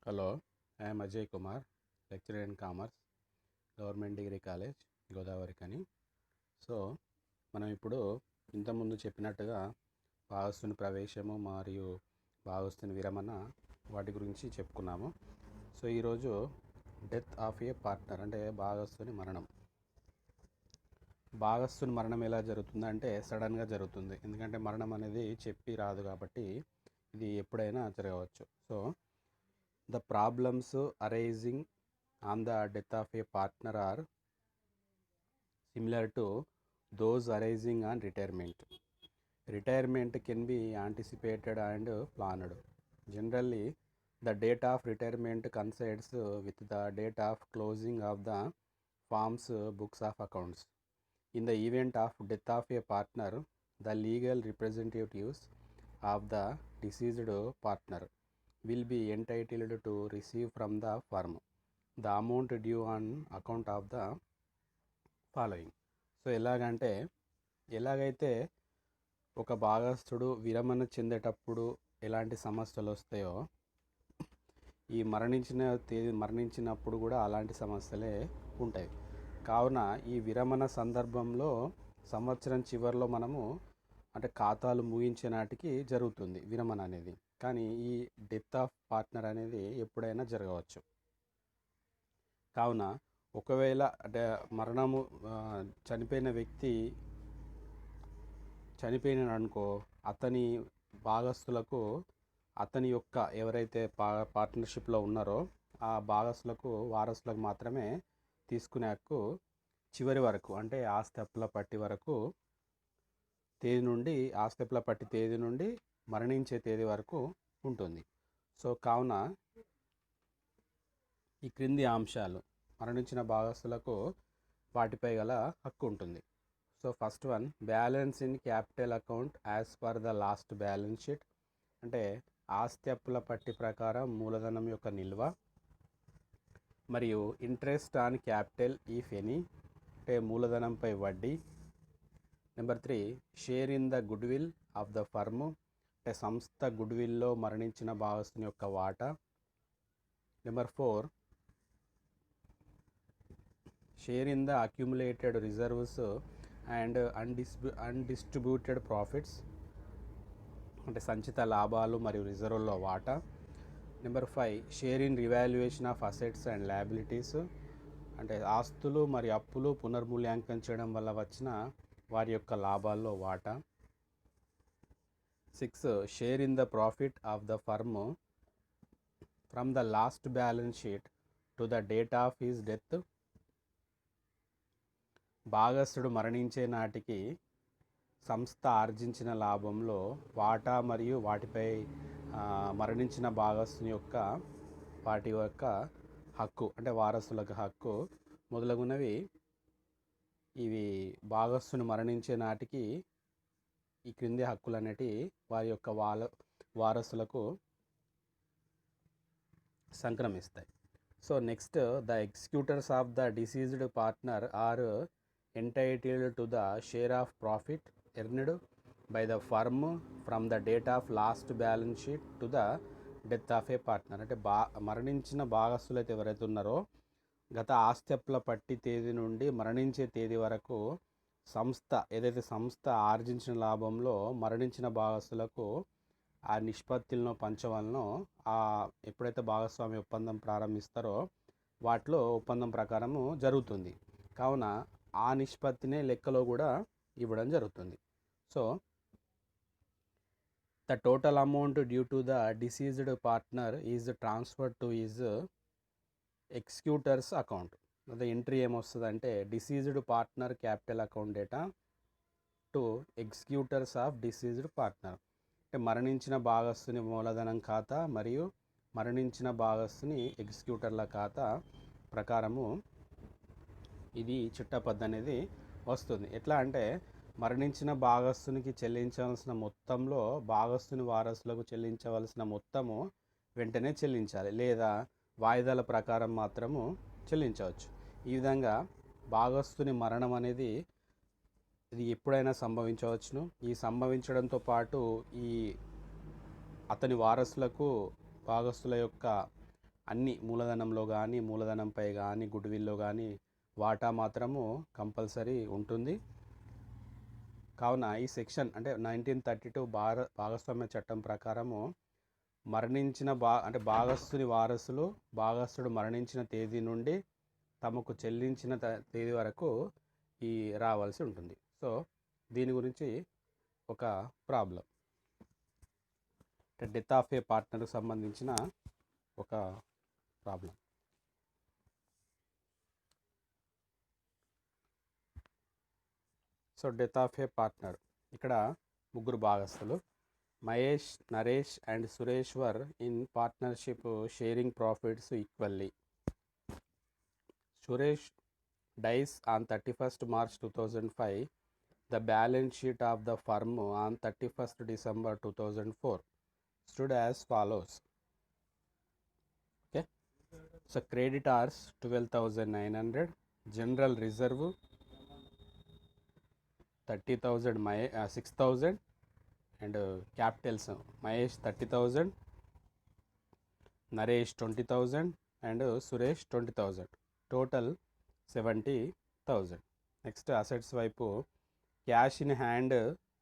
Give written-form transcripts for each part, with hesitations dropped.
Hello, I am Ajay Kumar, lecturer in Commerce, Government Degree College, Godavari కని. So మనం ఇప్పుడు ఇంతకుముందు చెప్పినట్టుగా భాగస్తుని ప్రవేశము మరియు భాగస్తుని విరమణ వాటి గురించి చెప్పుకున్నాము. సో ఈరోజు డెత్ ఆఫ్ ఏ పార్ట్నర్ అంటే భాగస్తుని మరణం ఎలా జరుగుతుందంటే సడన్గా జరుగుతుంది. ఎందుకంటే మరణం అనేది చెప్పి రాదు కాబట్టి ఇది ఎప్పుడైనా జరగవచ్చు. So the problems arising on the death of a partner are similar to those arising on retirement. Retirement can be anticipated and planned. Generally, the date of retirement coincides with the date of closing of the firm's books of accounts. In the event of death of a partner, the legal representatives of the deceased partner will be entitled to receive from the firm the amount due on account of the following. So ఎలాగైతే ఒక భాగస్థుడు విరమణ చెందేటప్పుడు ఎలాంటి సమస్యలు వస్తాయో ఈ మరణించినప్పుడు కూడా అలాంటి సమస్యలే ఉంటాయి. కావున ఈ విరమణ సందర్భంలో సంవత్సరం చివరిలో మనము అంటే ఖాతాలు ముగించే నాటికి జరుగుతుంది విరమణ అనేది. కానీ ఈ డెత్ ఆఫ్ పార్ట్నర్ అనేది ఎప్పుడైనా జరగవచ్చు. కావున ఒకవేళ అంటే మరణము చనిపోయిన వ్యక్తి చనిపోయినాడనుకో, అతని భాగస్తులకు అతని యొక్క ఎవరైతే పార్ట్నర్షిప్లో ఉన్నారో ఆ భాగస్తులకు వారసులకు మాత్రమే తీసుకునే హక్కు చివరి వరకు అంటే ఆస్తి హక్కుల పట్టి వరకు తేదీ నుండి మరణించే తేదీ వరకు ఉంటుంది. సో కావున ఈ క్రింది అంశాలు మరణించిన భాగస్తులకు వాటిపై గల హక్కు ఉంటుంది. So first one, balance in capital account as per the last balance sheet అంటే ఆస్తి అప్పుల పట్టి ప్రకారం మూలధనం యొక్క నిల్వ, మరియు interest on capital if any అంటే మూలధనంపై వడ్డీ. Number 3, share in the goodwill of the firm అంటే సంస్థ గుడ్ విల్లో మరణించిన భాగస్తుని యొక్క వాటా. Number 4, share in the accumulated reserves and undistributed profits అంటే సంచిత లాభాలు మరియు రిజర్వుల్లో వాటా. Number 5, share in revaluation of assets and liabilities అంటే ఆస్తులు మరియు అప్పులు పునర్మూల్యాంకనం చేయడం వల్ల వచ్చిన వారి యొక్క లాభాల్లో వాటా. 6, share in the profit of the firm from the last balance sheet to the date of his death. భాగస్థుడు మరణించే నాటికి సంస్థ ఆర్జించిన లాభంలో వాటా మరియు వాటిపై మరణించిన భాగస్థుని యొక్క వాటి యొక్క హక్కు అంటే వారసులకు హక్కు మొదలగునవి ఇవి భాగస్థుని మరణించే నాటికి ఈ క్రింది హక్కులు అనేటివి వారి యొక్క వారసులకు సంక్రమిస్తాయి. So next, the executors of the deceased partner are entitled to the share of profit earned by the firm from the date of last balance sheet to the death of a partner అంటే మరణించిన భాగస్థులు అయితే ఎవరైతే ఉన్నారో గత ఆస్తి అప్పుల పట్టి తేదీ నుండి మరణించే తేదీ వరకు సంస్థ ఆర్జించిన లాభంలో మరణించిన భాగస్థులకు ఆ నిష్పత్తులను పంచవలనో ఎప్పుడైతే భాగస్వామి ఒప్పందం ప్రారంభిస్తారో వాటిలో ఒప్పందం ప్రకారము జరుగుతుంది. కావున ఆ నిష్పత్తినే లెక్కలో కూడా ఇవ్వడం జరుగుతుంది. So the total amount due to the deceased partner is transferred to is executors account. అదే ఎంట్రీ ఏమొస్తుంది అంటే deceased partner capital account data to executors of deceased partner అంటే మరణించిన భాగస్తుని మూలధనం ఖాతా మరియు మరణించిన భాగస్తుని ఎగ్జిక్యూటర్ల ఖాతా ప్రకారము ఇది చిట్టపద్దు అనేది వస్తుంది. ఎట్లా అంటే మరణించిన భాగస్తునికి చెల్లించవలసిన మొత్తంలో భాగస్తుని వారసులకు చెల్లించవలసిన మొత్తము వెంటనే చెల్లించాలి, లేదా వాయిదాల ప్రకారం మాత్రము చెల్లించవచ్చు. ఈ విధంగా భాగస్తుని మరణం అనేది ఇది ఎప్పుడైనా సంభవించవచ్చును. ఈ సంభవించడంతో పాటు అతని వారసులకు భాగస్తుల యొక్క అన్ని మూలధనంలో కానీ మూలధనంపై కానీ గుడ్విల్లో కానీ వాటా మాత్రము కంపల్సరీ ఉంటుంది. కావున ఈ సెక్షన్ అంటే 1932 భాగస్వామ్య చట్టం ప్రకారము మరణించిన అంటే భాగస్థుని వారసులు భాగస్థుడు మరణించిన తేదీ నుండి తమకు చెల్లించిన తేదీ వరకు ఈ రావాల్సి ఉంటుంది. సో దీని గురించి ఒక ప్రాబ్లం, అంటే డెత్ ఆఫ్ ఏ పార్ట్నర్కి సంబంధించిన ఒక problem. So death of a partner, ఇక్కడ ముగ్గురు భాగస్థులు Mahesh, Naresh and Suresh were in partnership sharing profits equally. Suresh dies on 31st March 2005. The balance sheet of the firm on 31st December 2004 stood as follows. Okay, so creditors 12,900, general reserve 30,000, 6,000, and capitals Mahesh 30,000, Naresh 20,000, and Suresh 20,000. Total 70,000. Next assets వైపు cash in hand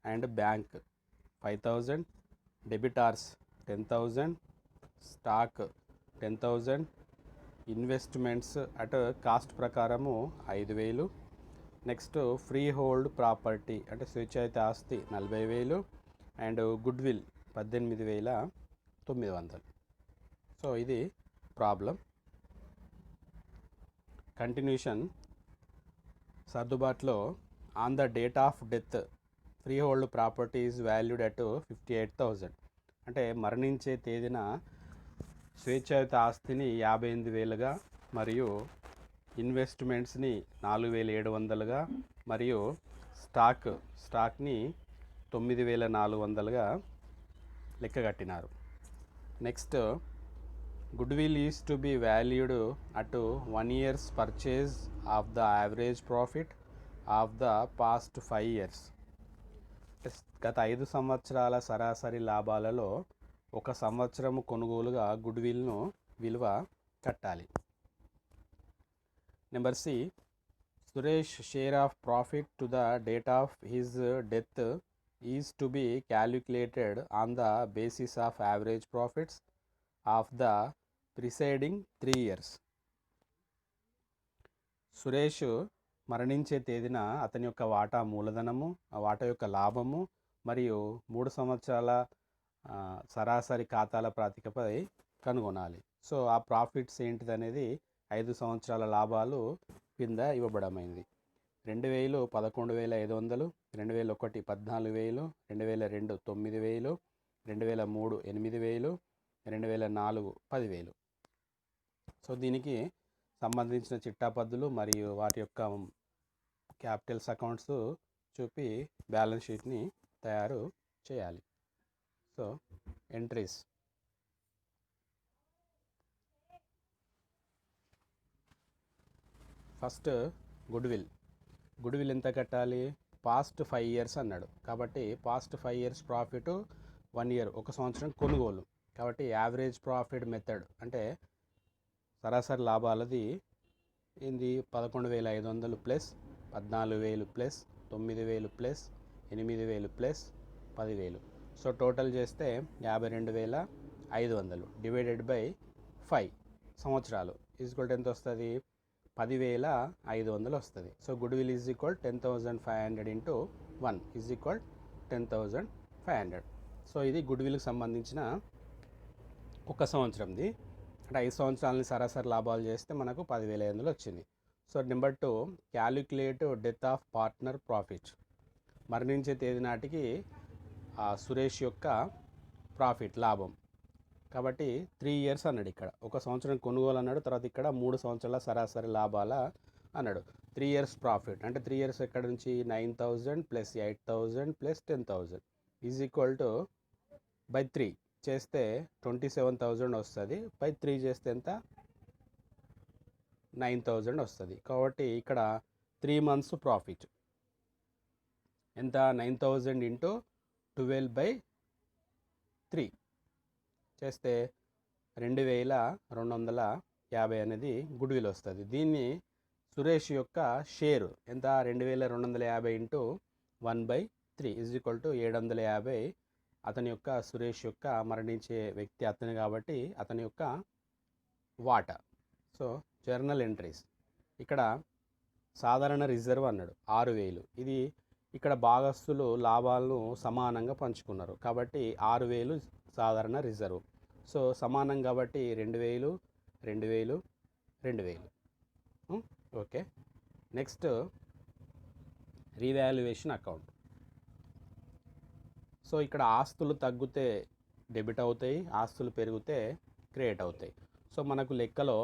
and bank 5,000, debtors 10,000, stock 10,000, investments at cost ప్రకారము 5,000. Next free hold property అంటే స్వేచ్ఛాయుత ఆస్తి 40,000 and goodwill 18,900. So ఇది problem. Continuation సర్దుబాటులో on the date of death freehold property is valued at 58,000. అంటే మరణించే తేదీన స్వేచ్ఛాయుత ఆస్తిని 58,000గా మరియు ఇన్వెస్ట్మెంట్స్ని 4,700గా మరియు స్టాక్ని 9,400గా లెక్కగట్టినారు. Next goodwill is to be valued at 1 year's purchase of the average profit of the past 5 years. గత 5 సంవత్సరాల సరాసరి లాభాలలో 1 సంవత్సరము కొనుగోలుగా గుడ్విల్ను విలువ కట్టాలి. Number C, Suresh share of profit to the date of his death is to be calculated on the basis of average profits of the preceding 3 years. Suresh మరణించే తేదీన అతని యొక్క వాటా మూలధనము, ఆ వాటా యొక్క లాభము మరియు 3 సంవత్సరాల సరాసరి ఖాతాల ప్రాతిపదికపై కనుగొనాలి. సో ఆ ప్రాఫిట్స్ ఏంటిది అనేది 5 సంవత్సరాల లాభాలు కింద ఇవ్వబడమైంది. 2000 11,500, 2001 14,000, 2002 9,000, 2003 8,000, 2004 10,000. సో దీనికి సంబంధించిన చిట్టాపద్దులు మరియు వాటి యొక్క క్యాపిటల్స్ అకౌంట్స్ చూపి బ్యాలెన్స్ షీట్ని తయారు చేయాలి. సో ఎంట్రీస్, ఫస్ట్ గుడ్విల్ ఎంత కట్టాలి? పాస్ట్ 5 years అన్నాడు కాబట్టి పాస్ట్ 5 years ప్రాఫిట్ 1 year 1 సంవత్సరం కొనుగోలు కాబట్టి యావరేజ్ ప్రాఫిట్ మెథడ్ అంటే సరాసరి లాభాలది ఏంది 11,500 plus 14,000 plus 9,000 plus 8,000 plus 10,000. So total చేస్తే 52,500 డివైడెడ్ బై 5 సంవత్సరాలు ఈజ్వల్ ఎంత వస్తుంది? 10,500 వస్తుంది. So goodwill is equal 10,500 into 1 is equal 10,500. So ఇది గుడ్విల్కి సంబంధించిన 1 సంవత్సరంది. అంటే 5 సంవత్సరాలని సరాసరి లాభాలు చేస్తే మనకు 10,500 వచ్చింది. So number 2, calculate death of partner profit. మరణించే తేదీ నాటికి సురేష్ యొక్క ప్రాఫిట్ లాభం కాబట్టి 3 years అన్నాడు. ఇక్కడ 1 సంవత్సరం కొనుగోలు అన్నాడు, తర్వాత ఇక్కడ 3 సంవత్సరాల సరాసరి లాభాల అన్నాడు. 3 years ప్రాఫిట్ అంటే 3 years ఎక్కడ నుంచి 9,000 plus 8,000 plus 10,000 is equal to buy 3 చేస్తే 27,000 వస్తుంది. బై 3 చేస్తే ఎంత? 9,000 వస్తుంది. కాబట్టి ఇక్కడ 3 months ప్రాఫిట్ ఎంత? 9,000 ఇంటూ 12/3 చేస్తే 2250 అనేది గుడ్ విల్ వస్తుంది. దీన్ని సురేష్ యొక్క షేరు ఎంత 2250 ఇంటూ 1/3 750 అతని యొక్క సురేష్ యొక్క మరణించే వ్యక్తి అతను కాబట్టి అతని యొక్క వాటా. సో జర్నల్ ఎంట్రీస్ ఇక్కడ సాధారణ రిజర్వ్ అన్నాడు 6000. ఇది ఇక్కడ భాగస్తులు లాభాలను సమానంగా పంచుకున్నారు కాబట్టి 6000 సాధారణ రిజర్వ్. సో సమానం కాబట్టి 2000 2000 2000. Okay, next revaluation account. So ఇక్కడ ఆస్తులు తగ్గితే డెబిట్ అవుతాయి, ఆస్తులు పెరిగితే క్రెడిట్ అవుతాయి. సో మనకు లెక్కలో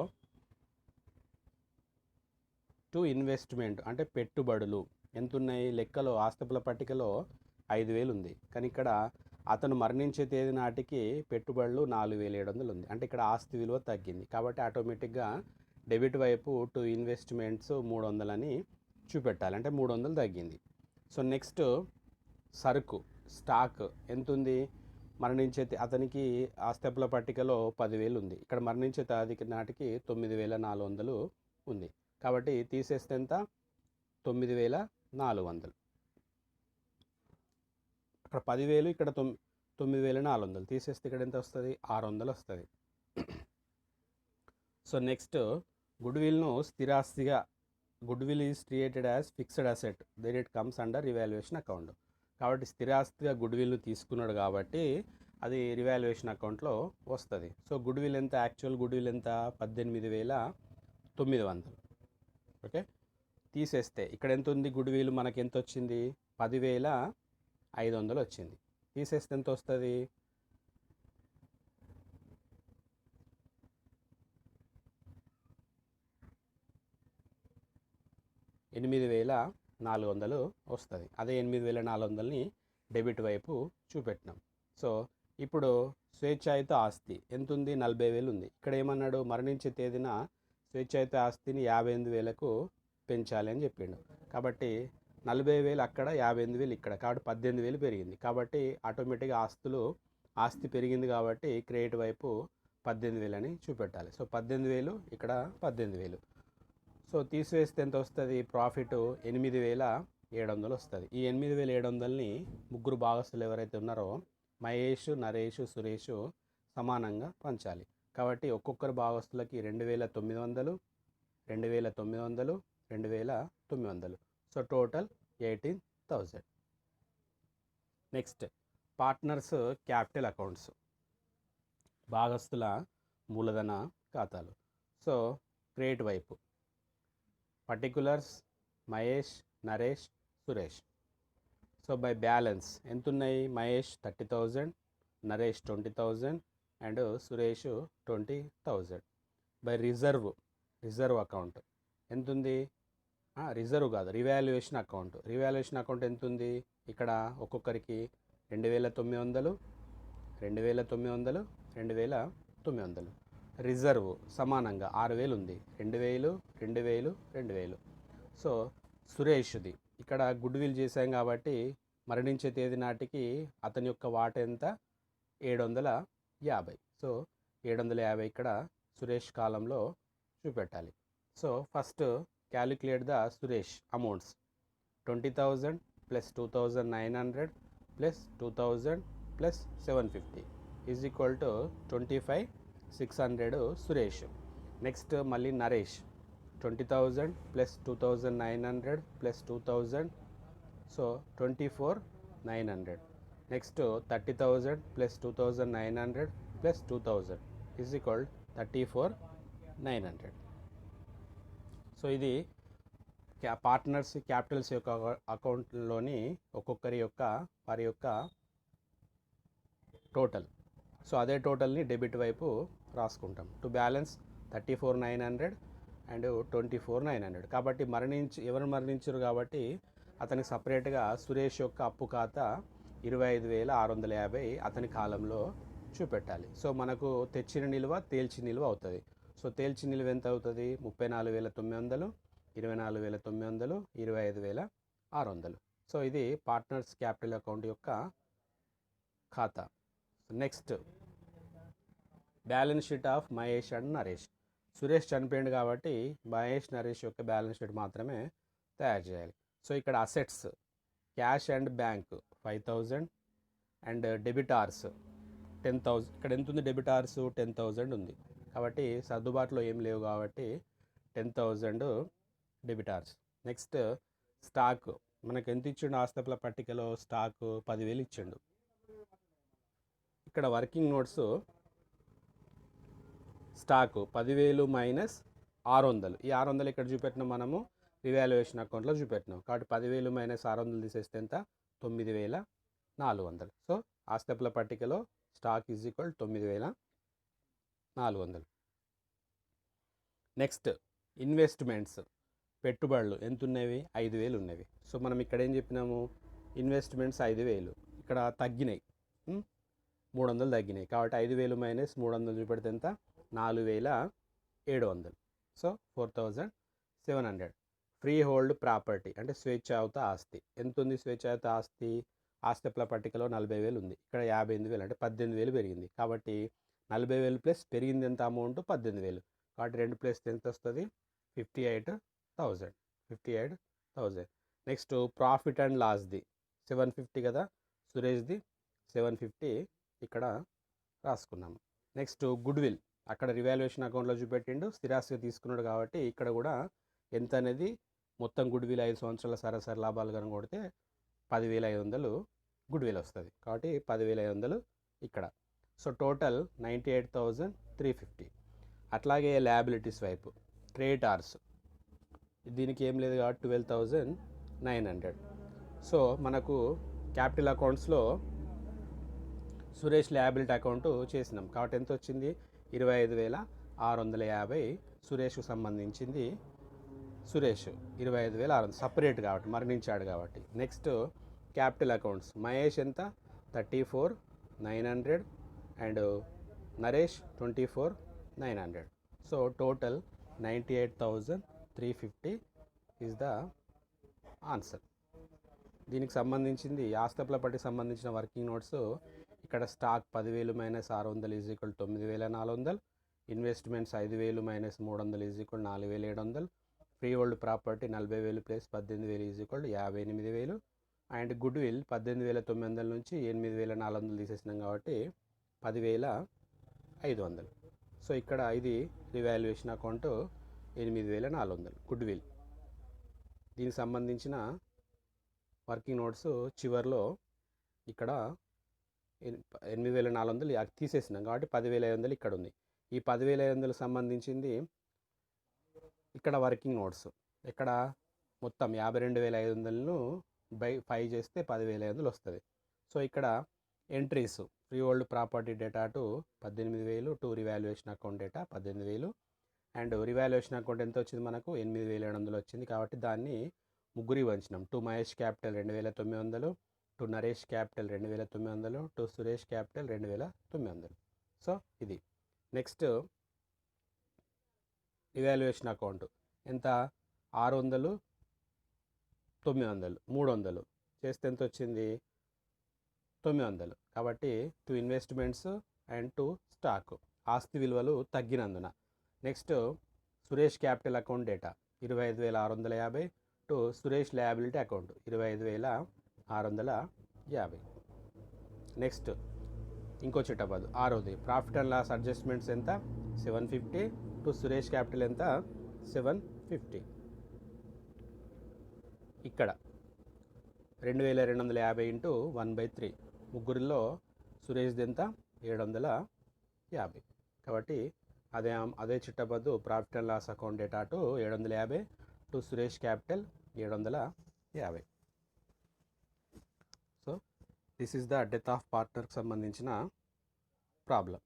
టు ఇన్వెస్ట్మెంట్ అంటే పెట్టుబడులు ఎంత ఉన్నాయి, లెక్కలో ఆస్తుల పట్టికలో 5000 ఉంది, కానీ ఇక్కడ అతను మరణించే తేదీ నాటికి పెట్టుబడులు 4700 ఉంది. అంటే ఇక్కడ ఆస్తి విలువ తగ్గింది కాబట్టి ఆటోమేటిక్గా డెబిట్ వైపు టు ఇన్వెస్ట్మెంట్స్ 300 అని చూపెట్టాలి, అంటే 300 తగ్గింది. సో నెక్స్ట్ సరుకు స్టాక్ ఎంత ఉంది, మరణించే అతనికి ఆస్తుల పట్టికలో 10,000 ఉంది, ఇక్కడ మరణించే తేదీ నాటికి 9400 ఉంది కాబట్టి తీసేస్తే ఎంత 9400. అక్కడ 10,000 ఇక్కడ 9400 తీసేస్తే ఇక్కడ ఎంత వస్తుంది 600 వస్తుంది. సో నెక్స్ట్ గుడ్ విల్ను స్థిరాస్తిగా, goodwill is created as fixed asset then it comes under revaluation account. కాబట్టి స్థిరాస్తిగా గుడ్ విల్ను తీసుకున్నాడు కాబట్టి అది రివాల్యుయేషన్ అకౌంట్లో వస్తుంది. సో గుడ్ విల్ ఎంత, యాక్చువల్ గుడ్ విల్ ఎంత 18,900. ఓకే, తీసేస్తే ఇక్కడ ఎంత ఉంది గుడ్ విల్ మనకి ఎంత వచ్చింది 10,500 వచ్చింది. తీసేస్తే ఎంత వస్తుంది 8,400 వస్తుంది. అదే 8,400ని డెబిట్ వైపు చూపెట్టినాం. సో ఇప్పుడు స్వేచ్ఛాయుత ఆస్తి ఎంత ఉంది 40,000 ఉంది. ఇక్కడ ఏమన్నాడు మరణించే తేదీన స్వేచ్ఛాయుత ఆస్తిని 58,000కు పెంచాలి అని చెప్పిండు. కాబట్టి 40,000 అక్కడ 58,000 ఇక్కడ కాబట్టి 18,000 పెరిగింది. కాబట్టి ఆటోమేటిక్గా ఆస్తి పెరిగింది కాబట్టి క్రెడిట్ వైపు 18,000 అని చూపెట్టాలి. సో 18,000 ఇక్కడ 18,000. సో తీసివేస్తే ఎంత వస్తుంది ప్రాఫిట్ 8,700 వస్తుంది. ఈ 8,700ని ముగ్గురు భాగస్తులు ఎవరైతే ఉన్నారో మహేష్, నరేష్, సురేష్ సమానంగా పంచాలి. కాబట్టి ఒక్కొక్కరు భాగస్తులకి 2,900 2,900 2,900. So total 18,000. Next partners capital accounts, భాగస్తుల మూలధన ఖాతాలు. సో క్రెడిట్ వైపు particulars Mahesh, Naresh, Suresh. So by balance ఎంత ఉన్నాయి Mahesh 30,000, Naresh 20,000 and Suresh 20,000. By reserve account ఎంత ఉంది, రిజర్వ్ కాదు రివాల్యుయేషన్ అకౌంట్. రివాల్యుయేషన్ అకౌంట్ ఎంత ఉంది ఇక్కడ ఒక్కొక్కరికి 2,900 2,900 2,900. రిజర్వ్ సమానంగా 6,000 ఉంది, 2,000 2,000 2,000. సో సురేష్ది ఇక్కడ గుడ్ విల్ చేశాం కాబట్టి మరణించే తేదీ నాటికి అతని యొక్క వాటా ఎంత 750. సో 750 ఇక్కడ సురేష్ కాలంలో చూపెట్టాలి. So first calculate the Suresh amounts 20,000 plus 2,900 plus 2,000 plus 750 is equal to 25,600 Suresh. Next మళ్ళీ Naresh 20,000 plus 2,900 plus 2,000 so 24,900. Next 30,000 plus 2,900 plus 2,000 is equal 34,900. So ఇది పార్ట్నర్స్ క్యాపిటల్స్ యొక్క అకౌంట్లోని ఒక్కొక్కరి యొక్క వారి యొక్క టోటల్. సో అదే టోటల్ని డెబిట్ వైపు రాసుకుంటాం. To balance 34,900 and 24,900. కాబట్టి ఎవరు మరణించారు కాబట్టి అతనికి సపరేట్గా సురేష్ యొక్క అప్పు ఖాతా 25,650 అతని కాలంలో చూపెట్టాలి. సో మనకు తెచ్చిన నిల్వ తేల్చి నిల్వ అవుతుంది. సో తేల్చి నిల్వ ఎంత అవుతుంది 34,900 24,900 25,600. సో ఇది పార్ట్నర్స్ క్యాపిటల్ అకౌంట్ యొక్క ఖాతా. Next balance sheet of Mahesh and Naresh. Suresh చనిపోయింది కాబట్టి మహేష్ నరేష్ యొక్క బ్యాలెన్స్ షీట్ మాత్రమే తయారు చేయాలి. సో ఇక్కడ assets cash and bank 5,000 and debtors 10,000. ఇక్కడ ఎంత ఉంది? డెబిటార్స్ 10,000 ఉంది కాబట్టి సర్దుబాటులో ఏం లేవు కాబట్టి 10,000 డెబిటార్స్. నెక్స్ట్ స్టాక్ మనకు ఎంత ఇచ్చిండు? ఆస్తుల పట్టికలో స్టాక్ 10,000 ఇచ్చిండు. ఇక్కడ వర్కింగ్ నోట్స్ స్టాక్ 10,000 మైనస్ 600. ఈ 600 ఇక్కడ చూపెట్టినాం, మనము రివాల్యుయేషన్ అకౌంట్లో చూపెట్టినాం కాబట్టి 10,000 మైనస్ 600 తీసేస్తే ఎంత? 9,400. సో ఆస్తుల పట్టికలో stock is equal 9,400. Next investments పెట్టుబడులు ఎంత ఉన్నవి? 5,000 ఉన్నవి. సో మనం ఇక్కడ ఏం చెప్పినాము? ఇన్వెస్ట్మెంట్స్ 5,000 ఇక్కడ తగ్గినాయి, 300 తగ్గినాయి కాబట్టి 5,000 మైనస్ 300 చూపెడితే ఎంత? 4,700. సో 4,700. ఫ్రీ హోల్డ్ ప్రాపర్టీ అంటే స్వేచ్ఛాయుత ఆస్తి ఎంత ఉంది? స్వేచ్ఛాయుత ఆస్తి ఆస్తుల పట్టికలో 40,000 ఉంది, ఇక్కడ 58,000 అంటే 18,000 పెరిగింది కాబట్టి 40,000 ప్లస్ పెరిగింది ఎంత అమౌంట్? 18,000 కాబట్టి 2 ప్లస్ ఎంత వస్తుంది? 58,000. 58,000. నెక్స్ట్ ప్రాఫిట్ అండ్ లాస్ది 750 కదా, సురేష్ది 750 ఇక్కడ రాసుకున్నాము. నెక్స్ట్ గుడ్ విల్ అక్కడ రివాల్యుయేషన్ అకౌంట్లో చూపెట్టిండు, స్థిరాస్తిగా తీసుకున్నాడు కాబట్టి ఇక్కడ కూడా ఎంత అనేది మొత్తం గుడ్ విల్ 5 సంవత్సరాల సరాసరి లాభాలు కనుక కొడితే 10,500 గుడ్ విల్ వస్తుంది కాబట్టి 10,500 ఇక్కడ. So total 98,350. అట్లాగే లయబిలిటీస్ వైపు క్రెడిటార్స్ దీనికి ఏం లేదు కాబట్టి 12,900. సో మనకు క్యాపిటల్ అకౌంట్స్లో సురేష్ లయబిలిటీ అకౌంట్ చేసినాం కాబట్టి ఎంత వచ్చింది? 25,650 సురేష్కు సంబంధించింది. సురేష్ 25,600 సపరేట్ కాబట్టి మరణించాడు కాబట్టి. నెక్స్ట్ క్యాపిటల్ అకౌంట్స్ మహేష్ ఎంత? 34,900 and Naresh 24,900. So total 98,350 is the answer. దీనికి సంబంధించింది ఆస్తుల పట్టికి సంబంధించిన వర్కింగ్ నోట్స్ ఇక్కడ stock 10,000 minus 600 is equal 9,400. Investments 5,000 minus 300 is equal 4,700. Free hold property 40,000 plus 18,000 is equal 58,000. And good will 18,900 నుంచి 8,400 తీసేసినాం కాబట్టి 10,500. సో ఇక్కడ ఇది రివాల్యుయేషన్ అకౌంట్ 8,400 గుడ్ విల్. దీనికి సంబంధించిన వర్కింగ్ నోట్స్ చివరిలో ఇక్కడ 8,400 తీసేసినాం కాబట్టి 10,500 ఇక్కడ ఉంది. ఈ 10,500 సంబంధించింది ఇక్కడ వర్కింగ్ నోట్స్ ఇక్కడ మొత్తం 52,500ను బై 5 చేస్తే 10,500 వస్తుంది. సో ఇక్కడ entries freehold property data to 18,000 to revaluation account data 18,000 and revaluation account ఎంత వచ్చింది? మనకు 8,700 వచ్చింది కాబట్టి దాన్ని ముగ్గురికి పంచినాం. To Mahesh capital 2,900, to Naresh capital 2,900, to Suresh capital 2,900. So ఇది. నెక్స్ట్ రివాల్యుయేషన్ అకౌంట్ ఎంత? 600, 900, 300 చేస్తే ఎంత వచ్చింది? 900. కాబట్టి to investments and to stock ఆస్తి విలువలు తగ్గినందున. Next Suresh capital account data 25,650 to Suresh liability account 25,650. Next ఇంకో చిట్టబాదు 6వది ప్రాఫిట్ అండ్ లాస్ అడ్జస్ట్మెంట్స్ ఎంత? 750 టు సురేష్ క్యాపిటల్ ఎంత? 750. ఇక్కడ 2,250 ఇంటూ 1/3 ముగ్గురిలో సురేష్ది ఎంత? 750. కాబట్టి అదే చిట్టబద్దు profit and loss account data to 750 to Suresh capital 750. So this is the death of పార్ట్నర్కి సంబంధించిన ప్రాబ్లం.